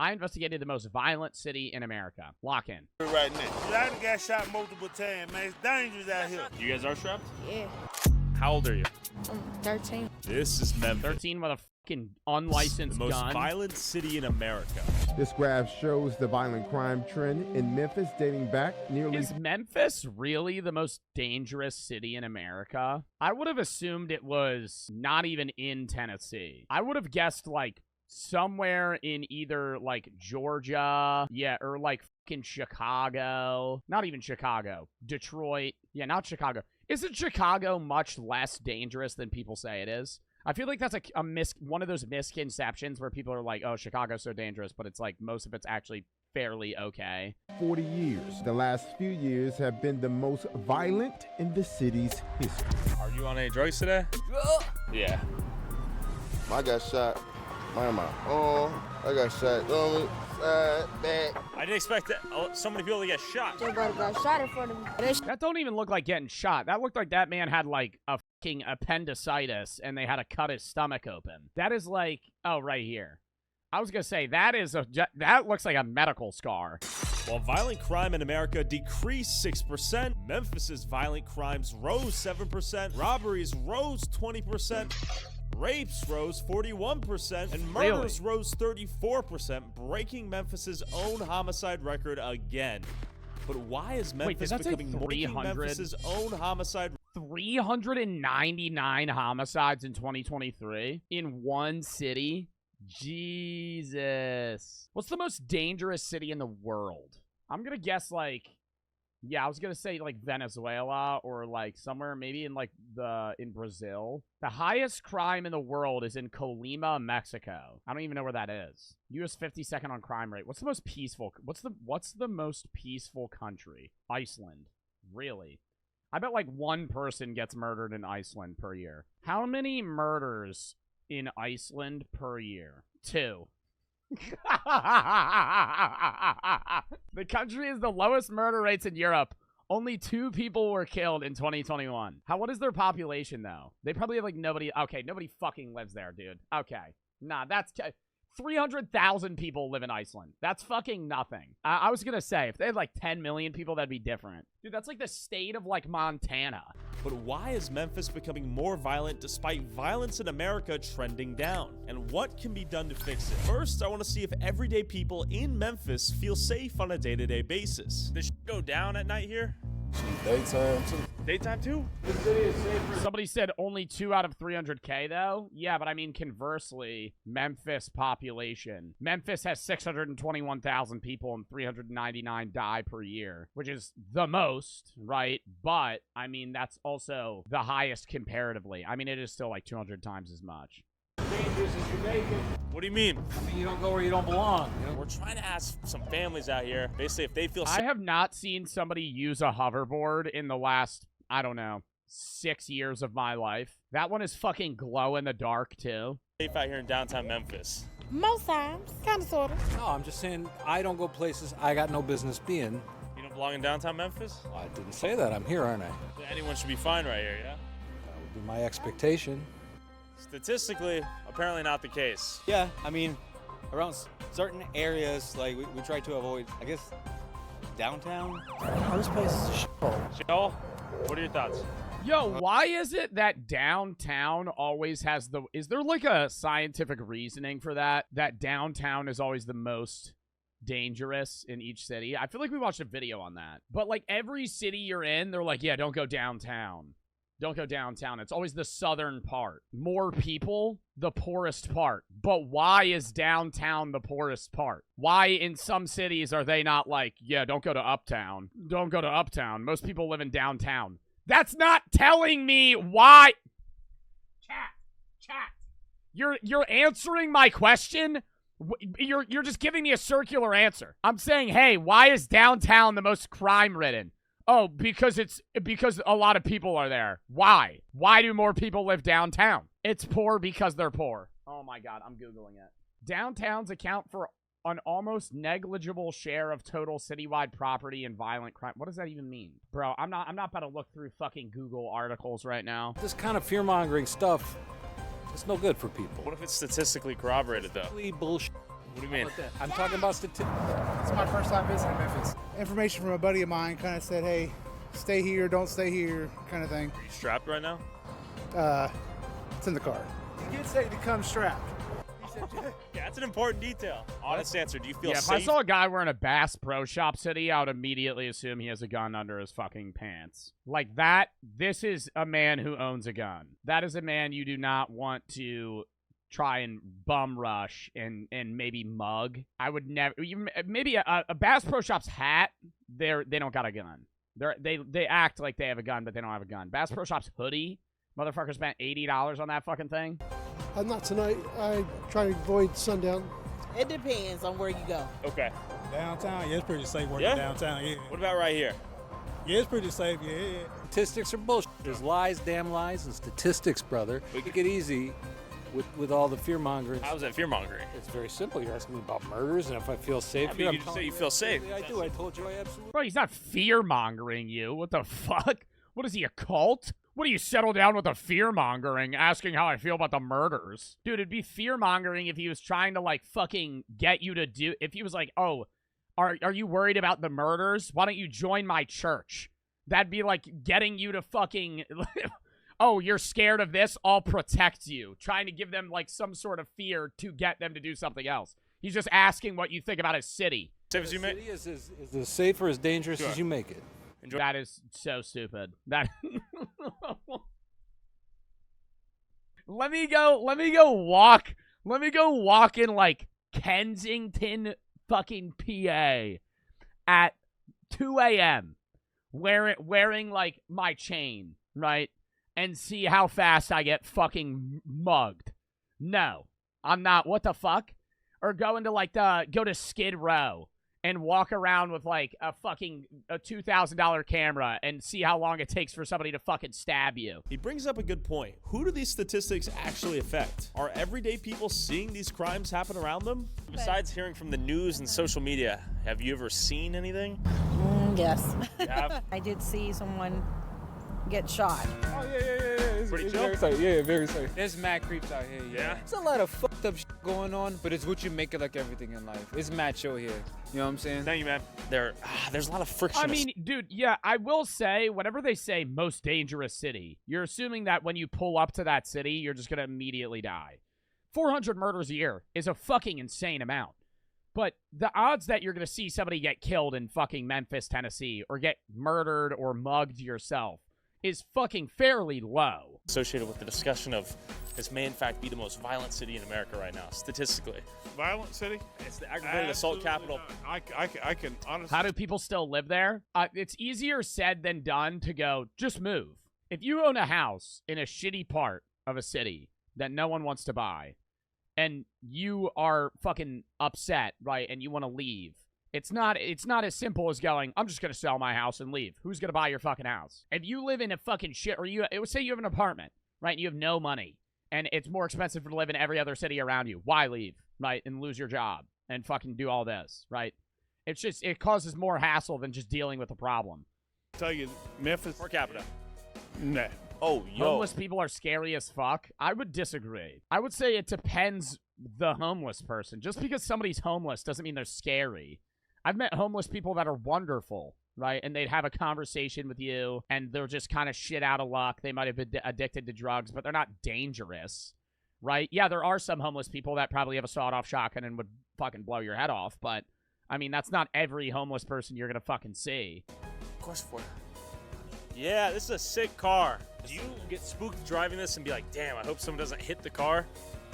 I investigated the most violent city in America. Lock in. Right now. I done got shot multiple times, man. It's dangerous out here. You guys are strapped? Yeah. How old are you? I'm 13. This is Memphis. 13 with a fucking unlicensed the most gun. violent city in America. This graph shows the violent crime trend in Memphis dating back nearly... Is Memphis really the most dangerous city in America? I would have assumed it was not even in Tennessee. I would have guessed, like, somewhere in either, like, Georgia, yeah, or, like, fucking Chicago. Not even Chicago. Detroit. Yeah, not Chicago. Isn't Chicago much less dangerous than people say it is? I feel like that's one of those misconceptions where people are like, oh, Chicago's so dangerous, but it's like most of it's actually fairly okay. 40 years. The last few years have been the most violent in the city's history. Are you on any drugs today? Yeah. I got shot. Where am I? Oh, I got shot. Back. I didn't expect that. So many people to get shot. Your brother got shot in front of me. That don't even look like getting shot. That looked like that man had like a fucking appendicitis and they had to cut his stomach open. That is like, oh, right here. I was gonna say that looks like a medical scar. While violent crime in America decreased 6%, Memphis's violent crimes rose 7%, robberies rose 20%, rapes rose 41%, and murders rose 34%, breaking Memphis's own homicide record again. But why is Memphis becoming Memphis's own homicide? 399 homicides in 2023 in one city? Jesus. What's the most dangerous city in the world? I'm gonna guess like, yeah, I was gonna say like Venezuela or like somewhere maybe in like in Brazil. The highest crime in the world is in Colima, Mexico. I don't even know where that is. US 52nd on crime rate. What's the most peaceful? What's the most peaceful country? Iceland. Really? I bet like one person gets murdered in Iceland per year. How many murders in Iceland per year? 2. The country is the lowest murder rates in Europe. Only 2 people were killed in 2021. What is their population, though? They probably have, like, nobody... Okay, nobody fucking lives there, dude. Okay. Nah, that's... 300,000 people live in Iceland. That's fucking nothing. I was gonna say, if they had, like, 10 million people, that'd be different. Dude, that's like the state of, like, Montana. But why is Memphis becoming more violent despite violence in America trending down? And what can be done to fix it? First, I want to see if everyday people in Memphis feel safe on a day-to-day basis. Does shit go down at night here? Daytime too. Daytime too? Somebody said only 2 out of 300K, though? Yeah, but I mean, conversely, Memphis population. Memphis has 621,000 people and 399 die per year, which is the most, right? But, I mean, that's also the highest comparatively. I mean, it is still like 200 times as much. Dangerous as you make it. What do you mean? I mean, you don't go where you don't belong. You know? We're trying to ask some families out here, basically, if they feel safe. I have not seen somebody use a hoverboard in the last, I don't know, 6 years of my life. That one is fucking glow in the dark, too. Safe out here in downtown Memphis. Most times. Kind of, sort of. No, I'm just saying I don't go places I got no business being. You don't belong in downtown Memphis? Well, I didn't say that. I'm here, aren't I? So anyone should be fine right here, yeah? That would be my expectation. Statistically, apparently not the case. Yeah, I mean, around certain areas, like, we try to avoid, I guess, downtown. Oh, this place is a shithole. Joel, what are your thoughts? Yo, why is it that downtown always has the... Is there, like, a scientific reasoning for that? That downtown is always the most dangerous in each city? I feel like we watched a video on that. But, like, every city you're in, they're like, yeah, don't go downtown. Don't go downtown. It's always the southern part. More people, the poorest part. But why is downtown the poorest part? Why in some cities are they not like, yeah, don't go to uptown. Don't go to uptown. Most people live in downtown. That's not telling me why. Chat. You're answering my question. You're just giving me a circular answer. I'm saying, hey, why is downtown the most crime-ridden? Oh, because a lot of people are there. Why? Why do more people live downtown? It's poor because they're poor. Oh my God, I'm Googling it. Downtowns account for an almost negligible share of total citywide property and violent crime. What does that even mean? Bro, I'm not about to look through fucking Google articles right now. This kind of fear-mongering stuff, it's no good for people. What if it's statistically corroborated, though? Complete bullshit. What do you mean? I'm talking about statistics. It's my first time visiting Memphis. Information from a buddy of mine kind of said, hey, stay here, don't stay here, kind of thing. Are you strapped right now? It's in the car. He did say to come strapped. He said, Yeah, that's an important detail. Honest answer. Do you feel Yeah, if safe? I saw a guy wearing a Bass Pro Shop city, I would immediately assume he has a gun under his fucking pants. Like that, this is a man who owns a gun. That is a man you do not want to try and bum rush and maybe mug. I would never. Maybe a Bass Pro Shop's hat. They don't got a gun. They act like they have a gun, but they don't have a gun. Bass Pro Shop's hoodie. Motherfucker spent $80 on that fucking thing. Not tonight. I try to avoid sundown. It depends on where you go. Okay. Downtown, yeah, it's pretty safe working downtown, yeah. What about right here? Yeah, it's pretty safe, yeah. Statistics are bullshit. There's lies, damn lies, and statistics, brother. We take it easy with all the fear-mongering. How's that fear-mongering? It's very simple. You're asking me about murders and if I feel safe here. You just say you feel safe. I do. I told you I absolutely... Bro, he's not fear-mongering you. What the fuck? What is he, a cult? What do you settle down with the fear-mongering, asking how I feel about the murders? Dude, it'd be fear-mongering if he was trying to, like, fucking get you to do... If he was like, oh, are you worried about the murders? Why don't you join my church? That'd be like getting you to fucking... oh, you're scared of this? I'll protect you. Trying to give them, like, some sort of fear to get them to do something else. He's just asking what you think about his city. The city is as safe or as dangerous as you make it. That is so stupid. That... Let me go walk in, like, Kensington fucking PA at 2 a.m. wearing, like, my chain, right? And see how fast I get fucking mugged. No, I'm not. What the fuck? Or go to Skid Row and walk around with, like, a $2,000 camera and see how long it takes for somebody to fucking stab you. He brings up a good point. Who do these statistics actually affect? Are everyday people seeing these crimes happen around them? Besides hearing from the news and social media, have you ever seen anything? Yes. You have? I did see someone get shot. Oh, yeah. It's Pretty very safe. Yeah, very safe. There's mad creeps out here, Yeah? It's a lot of fucked up shit going on, but it's what you make it like everything in life. It's macho here. You know what I'm saying? Thank you, man. There's a lot of friction. I mean, dude, yeah, I will say, whenever they say most dangerous city, you're assuming that when you pull up to that city, you're just going to immediately die. 400 murders a year is a fucking insane amount. But the odds that you're going to see somebody get killed in fucking Memphis, Tennessee, or get murdered or mugged yourself is fucking fairly low. Associated with the discussion of this may in fact be the most violent city in America right now, statistically. Violent city? It's the aggravated assault capital. I can honestly... How do people still live there? It's easier said than done to go, just move. If you own a house in a shitty part of a city that no one wants to buy, and you are fucking upset, right, and you want to leave, it's not as simple as going, I'm just going to sell my house and leave. Who's going to buy your fucking house? If you live in a fucking shit, or it would say you have an apartment, right, and you have no money, and it's more expensive to live in every other city around you, why leave, right, and lose your job and fucking do all this, right? It's just, it causes more hassle than just dealing with the problem. I tell you, Memphis... Per capita. Nah. Oh, yo. Homeless people are scary as fuck. I would disagree. I would say it depends the homeless person. Just because somebody's homeless doesn't mean they're scary. I've met homeless people that are wonderful, right? And they'd have a conversation with you, and they're just kind of shit out of luck. They might have been addicted to drugs, but they're not dangerous, right? Yeah, there are some homeless people that probably have a sawed-off shotgun and would fucking blow your head off, but, I mean, that's not every homeless person you're gonna fucking see. Question for you. Yeah, this is a sick car. Do you get spooked driving this and be like, damn, I hope someone doesn't hit the car?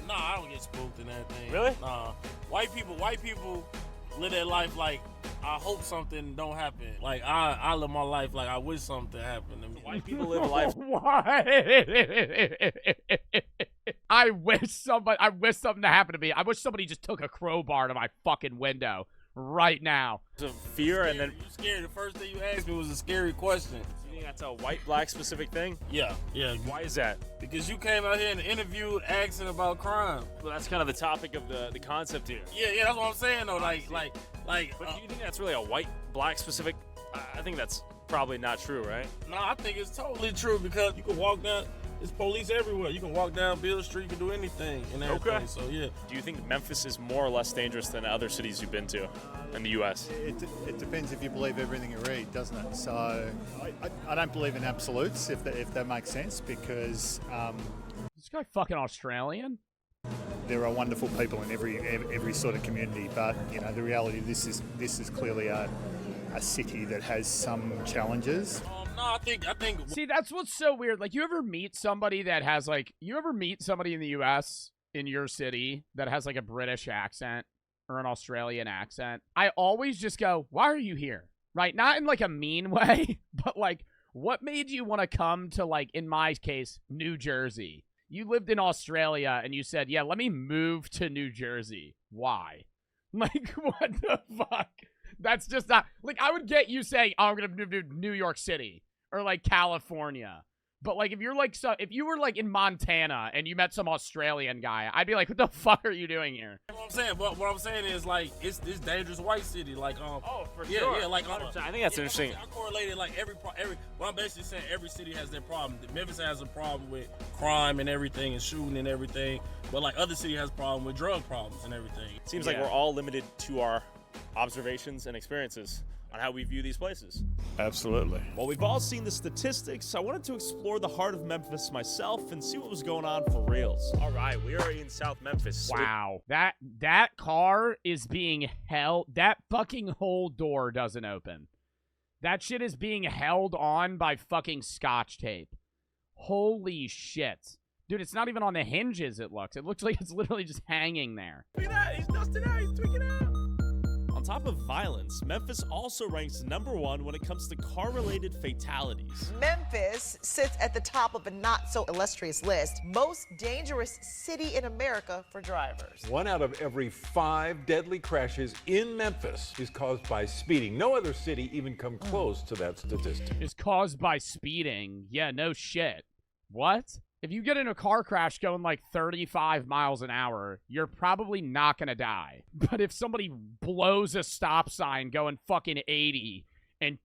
Nah, I don't get spooked in that thing. Really? Nah. White people live their life like, I hope something don't happen. Like, I live my life like I wish something happened to me. White people live a life. What? I wish something to happen to me. I wish somebody just took a crowbar to my fucking window right now. So fear, and then You scared. The first thing you asked me was a scary question. You think that's a white-black specific thing? Yeah. Why is that? Because you came out here in the interview asking about crime. Well, that's kind of the topic of the concept here. Yeah, that's what I'm saying though. Like. But do you think that's really a white-black specific? I think that's probably not true, right? No, I think it's totally true because you can walk down. it's police everywhere. You can walk down Bill Street, you can do anything and everything. Okay. So yeah. Do you think Memphis is more or less dangerous than other cities you've been to in the U.S.? It depends if you believe everything you read, doesn't it? So I don't believe in absolutes, if that makes sense, because This guy fucking Australian? there are wonderful people in every sort of community. But you know, the reality, this is clearly a city that has some challenges. No, I think. See, that's what's so weird. Like, you ever meet somebody that has, like, you ever meet somebody in the U.S., in your city, that has, like, a British accent or an Australian accent? I always just go, why are you here? Right? Not in, like, a mean way, but, like, what made you want to come to, like, in my case, New Jersey? You lived in Australia, and you said, yeah, let me move to New Jersey. Why? Like, what the fuck? That's just not, like, I would get you saying, oh, I'm going to move to New York City or, like, California. But, like, if you're, like, if you were, like, in Montana and you met some Australian guy, I'd be like, what the fuck are you doing here? What I'm saying is, like, it's this dangerous white city. Like, oh, for sure. Yeah, like, I think that's interesting. I correlated, like, what I'm basically saying, every city has their problem. Memphis has a problem with crime and everything and shooting and everything. But, like, other city has a problem with drug problems and everything. Seems like we're all limited to our observations and experiences on how we view these places. Absolutely. Well, we've all seen the statistics. I wanted to explore the heart of Memphis myself and see what was going on for reals. All right, we are in South Memphis. Wow. That car is being held. That fucking whole door doesn't open. That shit is being held on by fucking scotch tape. Holy shit. Dude, it's not even on the hinges, it looks. It looks like it's literally just hanging there. Look at that. He's dusting out. He's tweaking out. On top of violence, Memphis also ranks #1 when it comes to car-related fatalities. Memphis sits at the top of a not-so-illustrious list. Most dangerous city in America for drivers. 1 out of every 5 deadly crashes in Memphis is caused by speeding. No other city even come close to that statistic. Is caused by speeding. Yeah, no shit. What? If you get in a car crash going like 35 miles an hour, you're probably not going to die. But if somebody blows a stop sign going fucking 80 and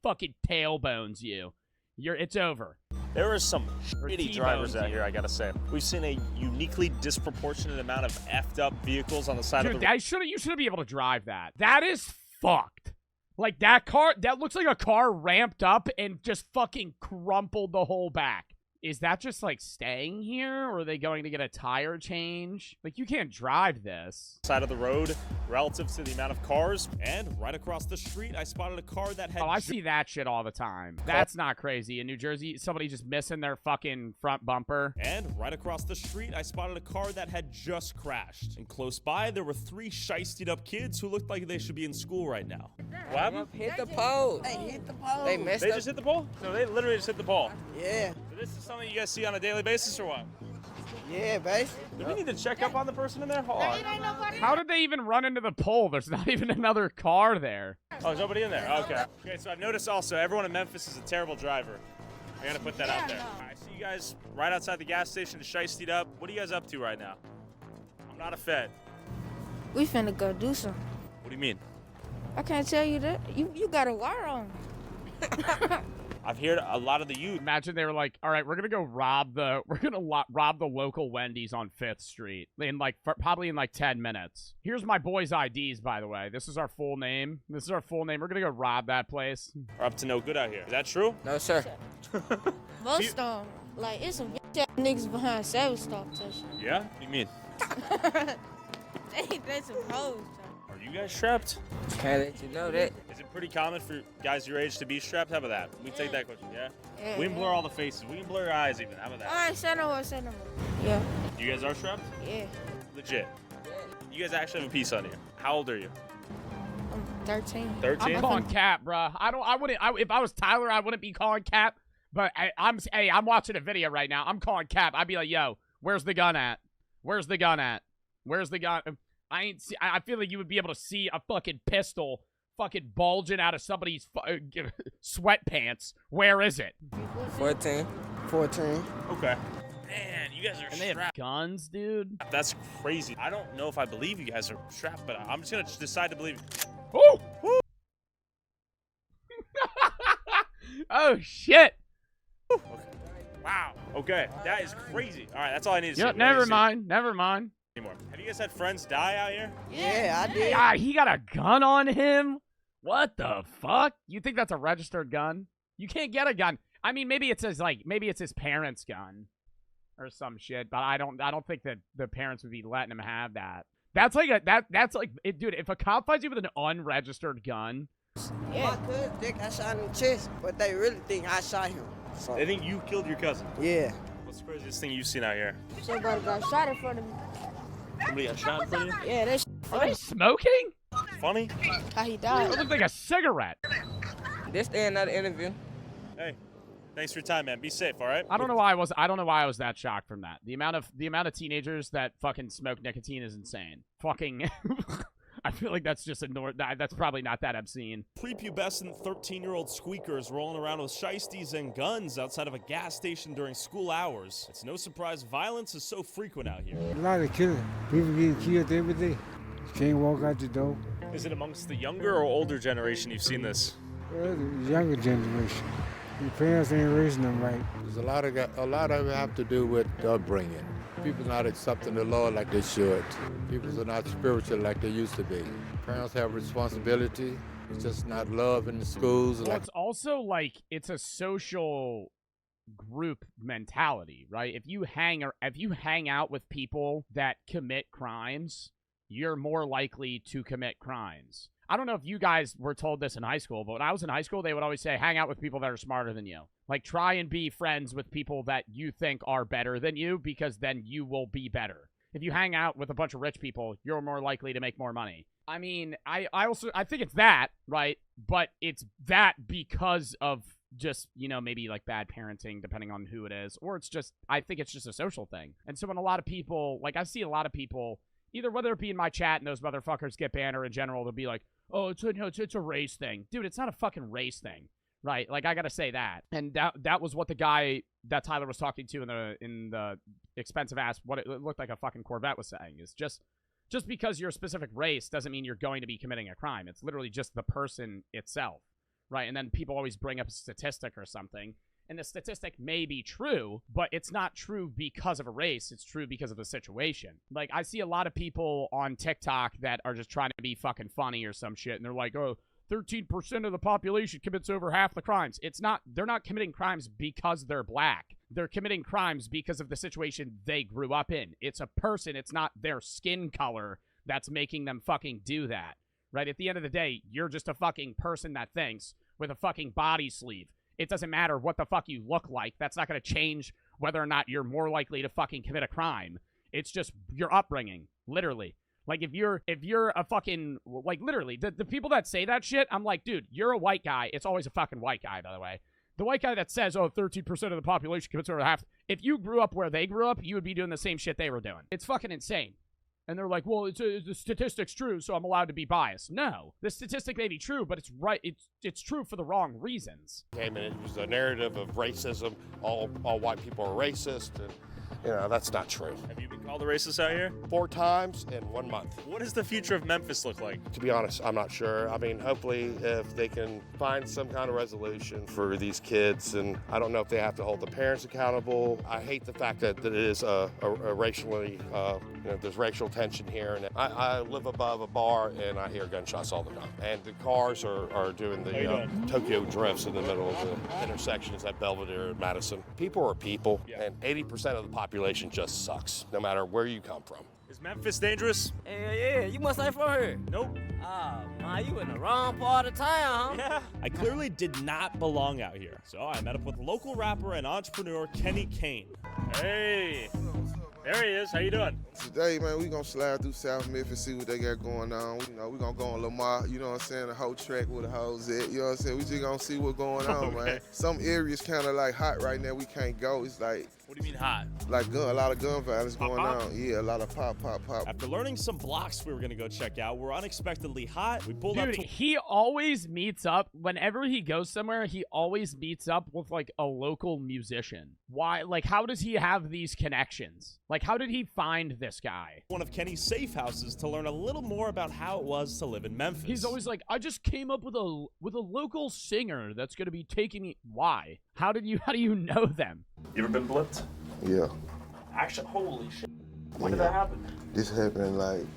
fucking tailbones you, it's over. There are some shitty drivers out here, I gotta say. We've seen a uniquely disproportionate amount of effed up vehicles on the side of the road. You shouldn't be able to drive that. That is fucked. Like, that car, that looks like a car ramped up and just fucking crumpled the whole back. Is that just, like, staying here, or are they going to get a tire change? Like, you can't drive this. Side of the road, relative to the amount of cars, and right across the street, I spotted a car that had... Oh, I see that shit all the time. That's not crazy. In New Jersey, somebody just missing their fucking front bumper. And right across the street, I spotted a car that had just crashed. And close by, there were 3 shiestied up kids who looked like they should be in school right now. What happened? Hit the pole. They hit the pole. They messed They up. just hit the pole? No, they literally just hit the pole. Yeah. So this is something you guys see on a daily basis or what? Yeah, babe. Do we need to check up on the person in there? Hold on. How did they even run into the pole? There's not even another car there. Oh, there's nobody in there? Okay. Okay, so I've noticed also everyone in Memphis is a terrible driver. I gotta put that out there. I see you guys right outside the gas station, shiestied up. What are you guys up to right now? I'm not a Fed. We finna go do something. What do you mean? I can't tell you that. You got a wire on. I've heard a lot of the youth. Imagine they were like, all right, we're gonna go rob the local Wendy's on 5th Street in like probably in like 10 minutes. Here's my boys' IDs, by the way. This is our full name. We're gonna go rob that place. We're up to no good out here. Is that true? No, sir. Most of them, like, it's some niggas behind service stop station. Yeah? What do you mean? They some hoes. Are you guys strapped? Can't let you know that. Is it pretty common for guys your age to be strapped? How about that? We take that question, yeah? Yeah, We can blur all the faces. We can blur your eyes even. How about that? All right, say no more. Yeah. You guys are strapped? Yeah. Legit. You guys actually have a piece on you. How old are you? I'm 13. 13? I'm calling cap, bruh. If I was Tyler, I wouldn't be calling cap. But I'm watching a video right now. I'm calling cap. I'd be like, yo, where's the gun at? Where's the gun at? Where's the gun? I feel like you would be able to see a fucking pistol fucking bulging out of somebody's sweatpants. Where is it? 14. Okay. Man, you guys are And they have strapped. guns, dude. That's crazy. I don't know if I believe you guys are strapped, but I'm just going to decide to believe. Oh! Oh, shit. Okay. Wow. Okay, that is crazy. All right, that's all I need to see. Yep, never mind. Anymore. Have you guys had friends die out here? Yeah, I did. Ah, he got a gun on him? What the fuck? You think that's a registered gun? You can't get a gun. I mean, maybe it's his parents' gun or some shit, but I don't think that the parents would be letting him have that. That's like dude, if a cop finds you with an unregistered gun. Yeah. My cousin think I shot him in the chest, but they really think I shot him. So. They think you killed your cousin? Yeah. What's the craziest thing you've seen out here? Somebody got shot in front of me. Somebody got shot in front of you? Yeah, that's Are they smoking? Funny? how he died. It looked like a cigarette. This day another interview. Hey, thanks for your time, man. Be safe, all right? I don't know why I was that shocked from that. The amount of teenagers that fucking smoke nicotine is insane. Fucking I feel like that's just that's probably not that obscene. Prepubescent 13-year-old squeakers rolling around with shiesties and guns outside of a gas station during school hours. It's no surprise violence is so frequent out here. A lot of killing. People getting killed every day. You can't walk out the door. Is it amongst the younger or older generation you've seen this? Well, the younger generation. Your parents ain't raising them right. There's a lot of it have to do with upbringing. People not accepting the Lord like they should. People are not spiritual like they used to be. Parents have responsibility. It's just not love in the schools. Well, it's also like it's a social group mentality, right? If you hang out with people that commit crimes, you're more likely to commit crimes. I don't know if you guys were told this in high school, but when I was in high school, they would always say, hang out with people that are smarter than you. Like, try and be friends with people that you think are better than you, because then you will be better. If you hang out with a bunch of rich people, you're more likely to make more money. I mean, I think it's that, right? But it's that because of just, you know, maybe like bad parenting, depending on who it is. Or it's just, I think it's just a social thing. And so when a lot of people, like I see a lot of people, either whether it be in my chat and those motherfuckers get banned, or in general, they'll be like, oh, it's a race thing. Dude, it's not a fucking race thing, right? Like, I gotta say that. And that was what the guy that Tyler was talking to in the expensive ass, what it looked like a fucking Corvette, was saying, is just because you're a specific race doesn't mean you're going to be committing a crime. It's literally just the person itself, right? And then people always bring up a statistic or something, and the statistic may be true, but it's not true because of a race. It's true because of the situation. Like, I see a lot of people on TikTok that are just trying to be fucking funny or some shit, and they're like, oh, 13% of the population commits over half the crimes. It's not, they're not committing crimes because they're black. They're committing crimes because of the situation they grew up in. It's a person, it's not their skin color that's making them fucking do that, right? At the end of the day, you're just a fucking person that thinks with a fucking body sleeve. It doesn't matter what the fuck you look like. That's not going to change whether or not you're more likely to fucking commit a crime. It's just your upbringing, literally. Like, if you're a fucking, like, literally, the people that say that shit, I'm like, dude, you're a white guy. It's always a fucking white guy, by the way. The white guy that says, oh, 13% of the population commits over half. If you grew up where they grew up, you would be doing the same shit they were doing. It's fucking insane. And they're like, well, the statistic's true, so I'm allowed to be biased. No, the statistic may be true, but it's right. It's true for the wrong reasons. Came in, it was a narrative of racism. All white people are racist, and you know that's not true. Have you been called a racist out here? 4 times in 1 month. What does the future of Memphis look like? To be honest, I'm not sure. I mean, hopefully, if they can find some kind of resolution for these kids, and I don't know if they have to hold the parents accountable. I hate the fact that it is a racially, there's racial tension here. And I live above a bar, and I hear gunshots all the time. And the cars are doing the Tokyo drifts in the middle of the intersections at Belvedere and Madison. People are people, and 80% of the population just sucks, no matter where you come from. Is Memphis dangerous? Yeah, you must ain't from here. Nope. Ah, man, you in the wrong part of town, huh? Yeah. I clearly did not belong out here, so I met up with local rapper and entrepreneur Kane. Hey. There he is. How you doing? Today, man, we gonna slide through South Memphis, see what they got going on. You know, we gonna go on Lamar, you know what I'm saying, the whole track with the hoes at, you know what I'm saying? We just gonna see what's going on, man. Some areas kind of like hot right now, we can't go. It's like, what do you mean hot? Like a lot of gun violence going on. Yeah, a lot of pop. After learning some blocks we were gonna go check out were unexpectedly hot, we pulled up. Dude, he always meets up, whenever he goes somewhere, he always meets up with like a local musician. Why? Like, how does he have these connections? Like, how did he find this guy? One of Kenny's safe houses to learn a little more about how it was to live in Memphis. He's always like, I just came up with a local singer that's gonna be taking me. Why? How do you know them? You ever been blipped? Yeah. Actually, holy shit. When did that happen? This happened in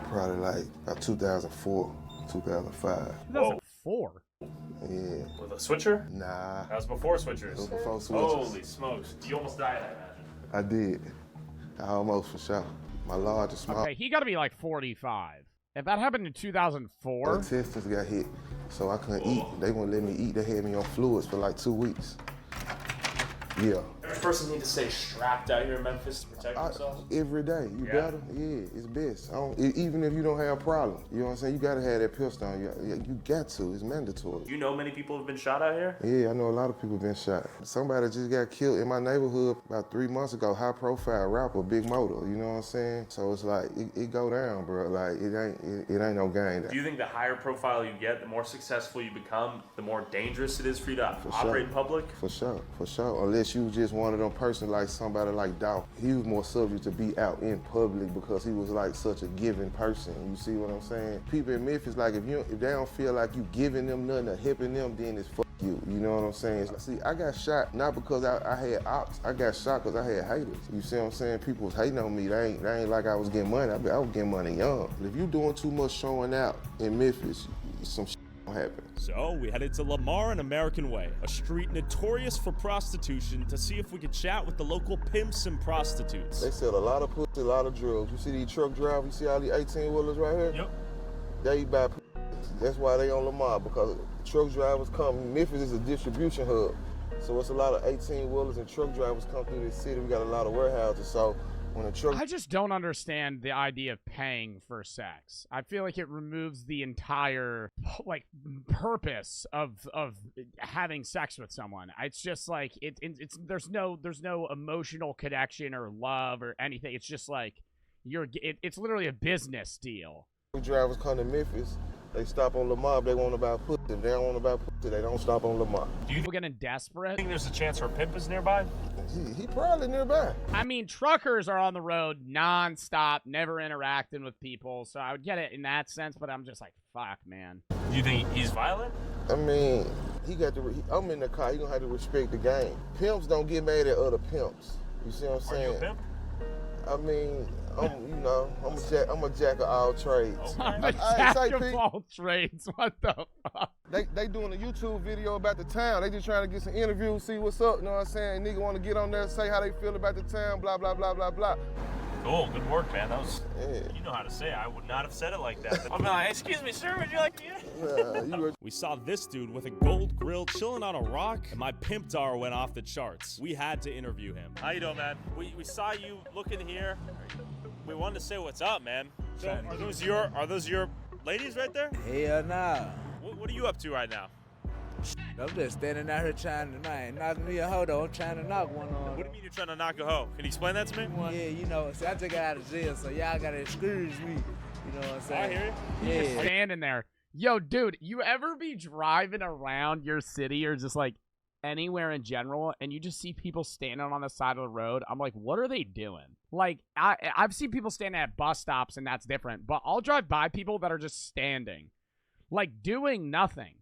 probably about 2004, 2005. 2004? Yeah. With a switcher? Nah. That was before switchers. It was before switchers. Holy smokes. You almost died, I imagine. I did. I almost, for sure. My largest small. Okay, he got to be like 45. If that happened in 2004. My intestines got hit, so I couldn't eat. They wouldn't let me eat. They had me on fluids for 2 weeks. Yeah. Every person need to stay strapped out here in Memphis to protect themselves? Every day. You better? Yeah, it's best. Even if you don't have a problem. You know what I'm saying? You got to have that pistol on you. You got to. It's mandatory. You know many people have been shot out here? Yeah, I know a lot of people been shot. Somebody just got killed in my neighborhood about 3 months ago. High profile rapper, Big Motor. You know what I'm saying? So it's it go down, bro. It ain't no game. Do you think the higher profile you get, the more successful you become, the more dangerous it is for you to operate in public? For sure. Unless you just one of them person like somebody like Dow. He was more subject to be out in public because he was such a giving person. You see what I'm saying? People in Memphis, if they don't feel like you giving them nothing or helping them, then it's fuck you. You know what I'm saying? See, I got shot not because I had ops. I got shot because I had haters. You see what I'm saying? People was hating on me. They ain't like I was getting money. I was getting money young. If you doing too much showing out in Memphis, some shit gonna happen. So we headed to Lamar and American Way, a street notorious for prostitution, to see if we could chat with the local pimps and prostitutes. They sell a lot of pussy, a lot of drugs. You see these truck drivers, you see all these 18-wheelers right here? Yep. They buy pussy. That's why they on Lamar, because truck drivers come. Memphis is a distribution hub. So it's a lot of 18-wheelers and truck drivers come through this city. We got a lot of warehouses, so when a truck... I just don't understand the idea of paying for sex. I feel like it removes the entire purpose of having sex with someone. It's just there's no emotional connection or love or anything. It's just it's literally a business deal. Truck drivers come to Memphis. They stop on Lamar if they want to buy pussy. If they don't want to buy pussy, they don't stop on Lamar. Do you People getting desperate? think there's a chance for a pimp is nearby? He probably nearby. I mean, truckers are on the road nonstop, never interacting with people, so I would get it in that sense, but I'm just fuck, man. Do you think he's violent? I mean, I'm in the car. He gonna have to respect the game. Pimps don't get mad at other pimps. You see what I'm saying? Are you a pimp? I mean, I'm a jack of all trades. Okay. I'm a jack of all trades. What the fuck? They doing a YouTube video about the town. They just trying to get some interviews, see what's up. You know what I'm saying? Nigga want to get on there, say how they feel about the town, blah, blah, blah, blah, blah. Cool, good work, man. That was, you know how to say it. I would not have said it like that. I'm like, excuse me, sir, would you like to We saw this dude with a gold grill chilling on a rock, and my pimp dollar went off the charts. We had to interview him. How you doing, man? We saw you looking here. We wanted to say what's up, man. So are those your ladies right there? Hell nah. What are you up to right now? I'm just standing out here trying to, knocking me a hoe though. I'm trying to knock one on. What do you mean you're trying to knock a hoe? Can you explain that to me? Yeah, see, I just got out of jail, so y'all gotta excuse me. You know what I'm saying? I hear you. You're just standing there. Yo, dude, you ever be driving around your city or just anywhere in general, and you just see people standing on the side of the road? I'm like, what are they doing? I've seen people standing at bus stops, and that's different, but I'll drive by people that are just standing, doing nothing.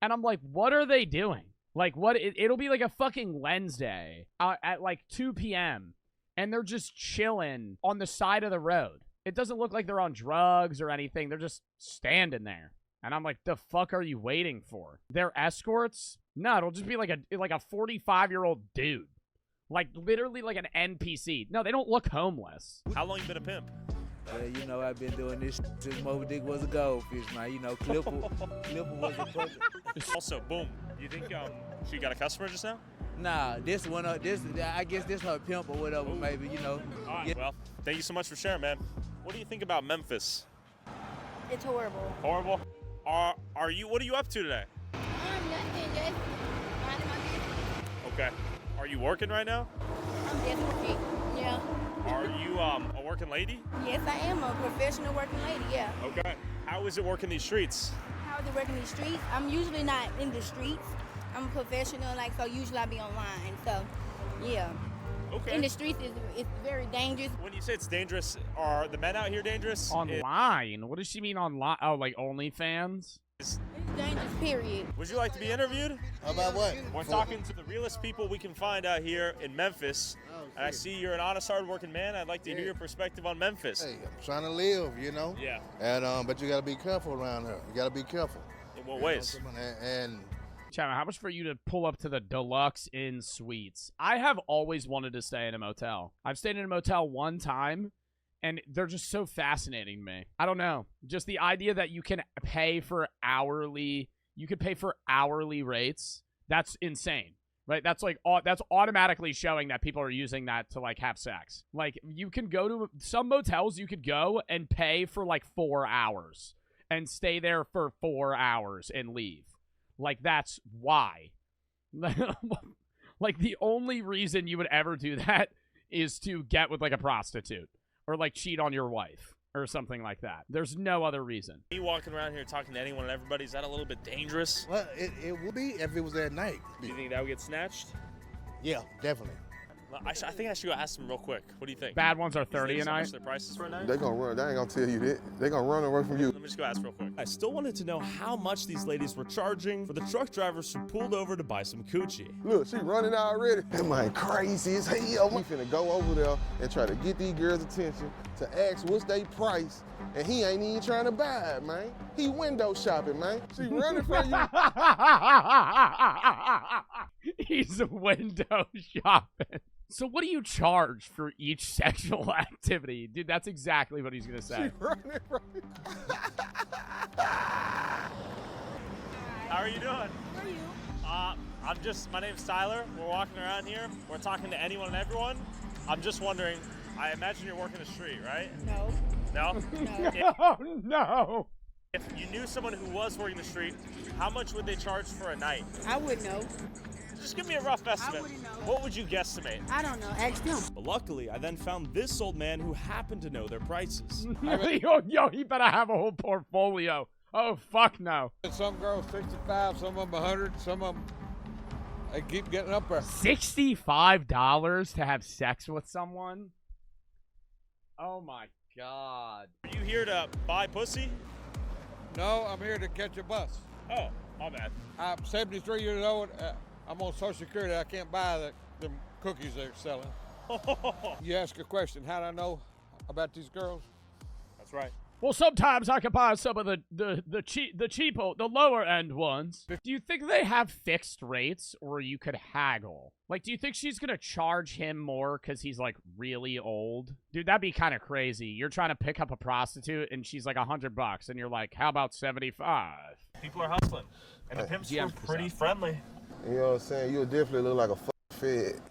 And I'm like, what are they doing? It'll be a fucking Wednesday at 2 p.m. and they're just chilling on the side of the road. It doesn't look like they're on drugs or anything. They're just standing there. And I'm like, the fuck are you waiting for? They're escorts? No, it'll just be like a 45-year-old dude. Literally an NPC. No, they don't look homeless. How long you been a pimp? I've been doing this since Moby Dick was a goldfish, man. Clipper was a puppet. Also, boom. You think she got a customer just now? Nah, I guess this her pimp or whatever, maybe, All right, yeah. Well, thank you so much for sharing, man. What do you think about Memphis? It's horrible. Horrible? What are you up to today? Nothing, just minding my business. Okay. Are you working right now? I'm just working, yeah. Are you a working lady? Yes, I am a professional working lady, yeah. Okay. How is it working these streets? How is it working these streets? I'm usually not in the streets. I'm a professional, so usually I be online, so yeah. Okay. In the streets, it's very dangerous. When you say it's dangerous, are the men out here dangerous? Online? What does she mean online? Oh, OnlyFans? Dangerous, period. Would you like to be interviewed? About what? We're talking to the realest people we can find out here in Memphis. And I see you're an honest, hard-working man. I'd like to hear your perspective on Memphis. Hey, I'm trying to live, you know? Yeah. And but you got to be careful around here. You got to be careful. In what ways? And Chapman, how much for you to pull up to the Deluxe Inn Suites? I have always wanted to stay in a motel. I've stayed in a motel one time, and they're just so fascinating to me. I don't know. Just the idea that you can pay for hourly rates, that's insane. Right? That's like that's automatically showing that people are using that to like have sex. Like you can go to some motels, you could go and pay for like 4 hours and stay there for 4 hours and leave. Like that's why. Like the only reason you would ever do that is to get with like a prostitute or like cheat on your wife or something like that. There's no other reason. You walking around here talking to anyone and everybody, is that a little bit dangerous? well, it would be if it was at night. Do you think that would get snatched? Yeah, definitely. I think I should go ask them real quick. What do you think? Bad ones are 30 a night. Their prices for a night? They gonna run. They ain't gonna tell you that. They gonna run away from you. Let me just go ask real quick. I still wanted to know how much these ladies were charging for the truck drivers who pulled over to buy some coochie. Look, she running already. That man crazy as hell. We finna go over there and try to get these girls' attention to ask what's they price. And he ain't even trying to buy it, man. He window shopping, man. She running from you. He's window shopping. So what do you charge for each sexual activity? Dude, that's exactly what he's going to say. She running from you. How are you doing? How are you? My name's Tyler. We're walking around here. We're talking to anyone and everyone. I'm just wondering, I imagine you're working the street, right? No. No? No. Oh, no. If you knew someone who was working the street, how much would they charge for a night? I wouldn't know. Just give me a rough estimate. I wouldn't know. What would you guesstimate? I don't know. Ask them. But luckily, I then found this old man who happened to know their prices. Yo, he better have a whole portfolio. Oh, fuck no. Some girls 65, some of them 100, some of them, they keep getting up there. $65 to have sex with someone? Oh, my God. Are you here to buy pussy? No, I'm here to catch a bus. Oh, my bad. I'm 73 years old. I'm on Social Security. I can't buy them cookies they're selling. You ask a question, how do I know about these girls? That's right. Well, sometimes I can buy some of the cheapo, the lower end ones. Do you think they have fixed rates, or you could haggle? Like, do you think she's gonna charge him more because he's like really old? Dude, that'd be kind of crazy. You're trying to pick up a prostitute, and she's like $100, and you're like, how about 75? People are hustling, and the pimps were pretty friendly. You know what I'm saying? You'll definitely look like a fed.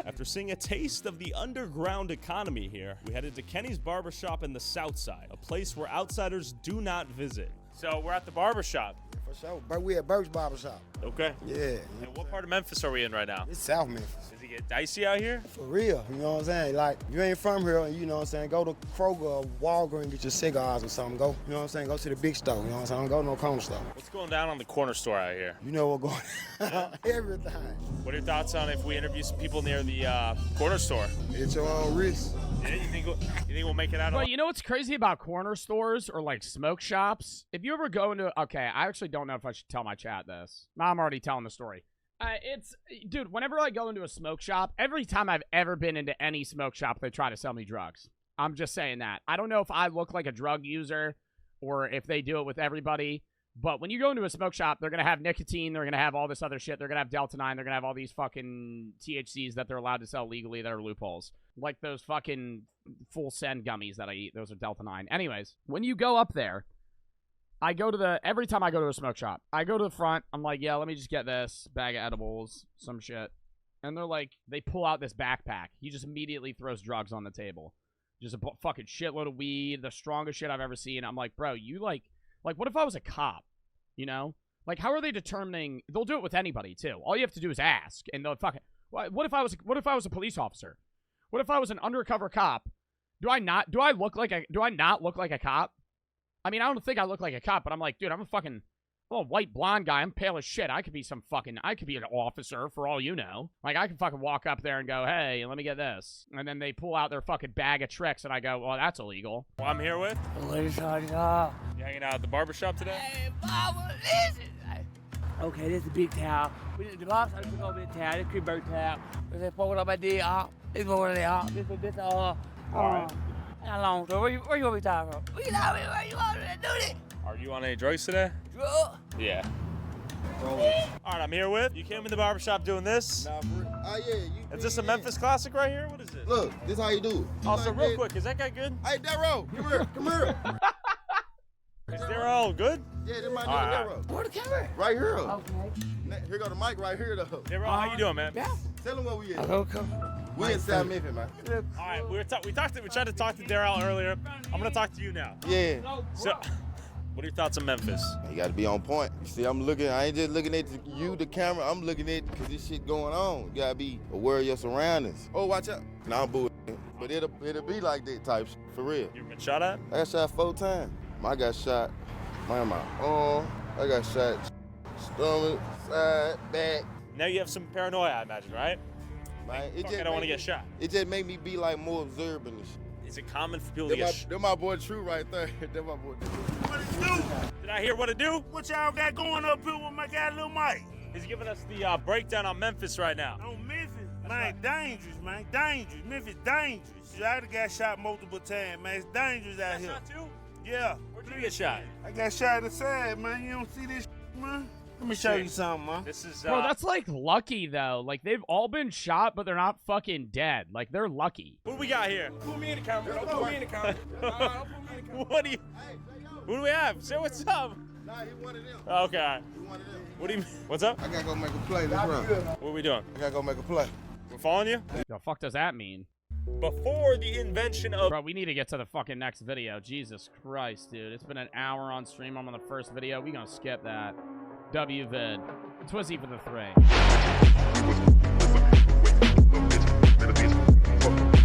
After seeing a taste of the underground economy here, we headed to Kenny's Barber Shop in the South Side, a place where outsiders do not visit. So we're at the Barber Shop. For sure. But we at Burke's Barber Shop. Okay. Yeah. And what part of Memphis are we in right now? It's South Memphis. Does it get dicey out here? For real, you know what I'm saying? Like, you ain't from here, you know what I'm saying? Go to Kroger or Walgreens, get your cigars or something. Go, you know what I'm saying? Go to the big store, you know what I'm saying? Don't go to no corner store. What's going down on the corner store out here? You know what's going on. Everything. What are your thoughts on if we interview some people near the corner store? It's your own risk. Yeah, you think we'll make it out? Well, you know what's crazy about corner stores or like smoke shops? If you ever go into, okay, I actually don't know if I should tell my chat this. I'm already telling the story. Dude, whenever I go into a smoke shop, every time I've ever been into any smoke shop, they try to sell me drugs. I'm just saying that. I don't know if I look like a drug user or if they do it with everybody. But when you go into a smoke shop, they're going to have nicotine. They're going to have all this other shit. They're going to have Delta 9. They're going to have all these fucking THCs that they're allowed to sell legally that are loopholes. Like those fucking full send gummies that I eat. Those are Delta 9. Anyways, when you go up there, every time I go to a smoke shop, I go to the front. I'm like, yeah, let me just get this bag of edibles, some shit. And they're like, they pull out this backpack. He just immediately throws drugs on the table. Just a fucking shitload of weed, the strongest shit I've ever seen. I'm like, bro, you like what if I was a cop? You know? Like, how are they determining? They'll do it with anybody, too. All you have to do is ask, and they'll fucking... What if I was a police officer? What if I was an undercover cop? Do I not look like a cop? I mean, I don't think I look like a cop, but I'm like, dude, I'm a white blonde guy. I'm pale as shit. I could be an officer for all you know. Like, I can fucking walk up there and go, hey, let me get this. And then they pull out their fucking bag of tricks, and I go, well, that's illegal. Well, I'm here with... You hanging out at the barber shop today? Hey, Mama, listen. Okay, this is the big towel. The barber shop took over the towel. This is bird towel. This is forward on my D. This is forward on the This all right. How long? So where you want me to talk from? Where you want me to do this? Are you on any drugs today? Drug? Yeah. All right, I'm here with. You came in the barber shop doing this. Nah, yeah. Is this a Memphis classic right here? What is this? Look, this how you do it. Also, real quick, is that guy good? Hey, Darrow, come here, come here. Is Darrow good? Yeah, this my nigga Darrow. Where the camera? Right here. Okay. Here go the mic right here though. Darrow, how you doing, man? Yeah. Tell him where we at. Okay. We in South Memphis, man. All right, we tried to talk to Darrell earlier. I'm gonna talk to you now. Yeah. So, what are your thoughts on Memphis? You gotta be on point. You see, I ain't just looking at you, the camera, I'm looking at because this shit going on. You gotta be aware of your surroundings. Oh, watch out. Nah, I'm bullshitting. But it'll be like that type shit, for real. You been shot at? I got shot 4 times. I got shot, my arm. I got shot stomach, side, back. Now you have some paranoia, I imagine, right? Man, I don't want to get shot. It just made me be like more observant and shit. Is it common for people to get shot? They're my boy True right there. They're my boy True. What it do? Did I hear what it do? What y'all got going up here with my guy Lil Mike? He's giving us the breakdown on Memphis right now. On Memphis? Man, dangerous, man. Dangerous. Memphis dangerous. I done got shot multiple times, man. It's dangerous out here. Shot too? Yeah. Where'd you get shot? I got shot in the side, man. You don't see this man? Let me show you something, man. This is Bro, that's like lucky though. Like they've all been shot, but they're not fucking dead. Like they're lucky. What do we got here? Put me in the camera. Don't put me in the camera. Don't put me in the camera. What do you? Who do we have? Say what's up. Nah, he one of them. Okay. He one of them. What do you? What's up? I gotta go make a play. Let's run. What are we doing? I gotta go make a play. We're following you? The fuck does that mean? Before the invention of... Bro, we need to get to the fucking next video. Jesus Christ, dude. It's been an hour on stream. I'm on the first video. We gonna skip that. WVid. Twizzy for the 3.